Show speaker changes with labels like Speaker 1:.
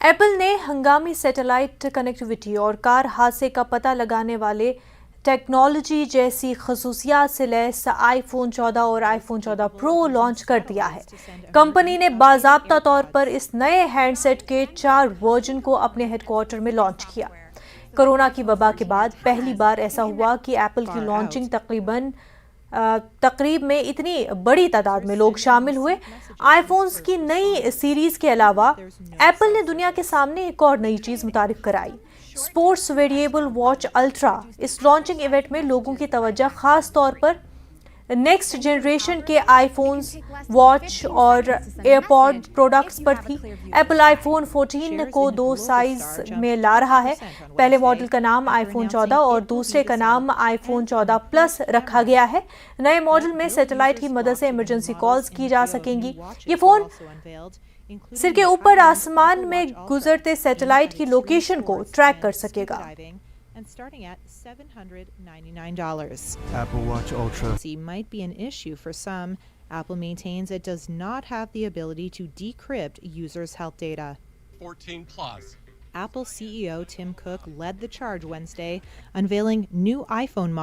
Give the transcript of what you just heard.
Speaker 1: Apple نے ہنگامی satellite connectivity اور کار حادثے کا پتہ لگانے والے ٹیکنالوجی جیسی خصوصیات سے لیس آئی فون 14 اور آئی فون 14 پرو لانچ کر دیا ہے۔ کمپنی نے باضابطہ طور پر اس نئے ہینڈ سیٹ کے 4 ورژن کو اپنے ہیڈ کوارٹر میں لانچ کیا۔ کورونا کی وبا کے بعد پہلی بار ایسا ہوا کہ ایپل کی لانچنگ تقریب میں اتنی بڑی تعداد میں لوگ شامل ہوئے۔ آئی فونز کی نئی سیریز کے علاوہ ایپل نے دنیا کے سامنے ایک اور نئی چیز متعارف کرائی، اسپورٹس ویریبل واچ الٹرا۔ اس لانچنگ ایونٹ میں لوگوں کی توجہ خاص طور پر نیکسٹ جنریشن کے آئی فونز، واچ اور ایئر پوڈ پروڈکٹس پر تھی۔ ایپل آئی فون 14 کو 2 سائز میں لا رہا ہے۔ پہلے ماڈل کا نام آئی فون 14 اور دوسرے کا نام آئی فون 14 پلس رکھا گیا ہے۔ نئے ماڈل میں سیٹلائٹ کی مدد سے ایمرجنسی کالز کی جا سکیں گی۔ یہ فون سر کے اوپر آسمان میں گزرتے سیٹلائٹ کی لوکیشن کو ٹریک کر سکے گا۔
Speaker 2: And starting at $799.
Speaker 3: Apple Watch Ultra
Speaker 2: Might be an issue for some. Apple maintains it does not have the ability to decrypt users' health data.
Speaker 4: 14 Plus.
Speaker 2: Apple CEO Tim Cook led the charge Wednesday, unveiling new iPhone models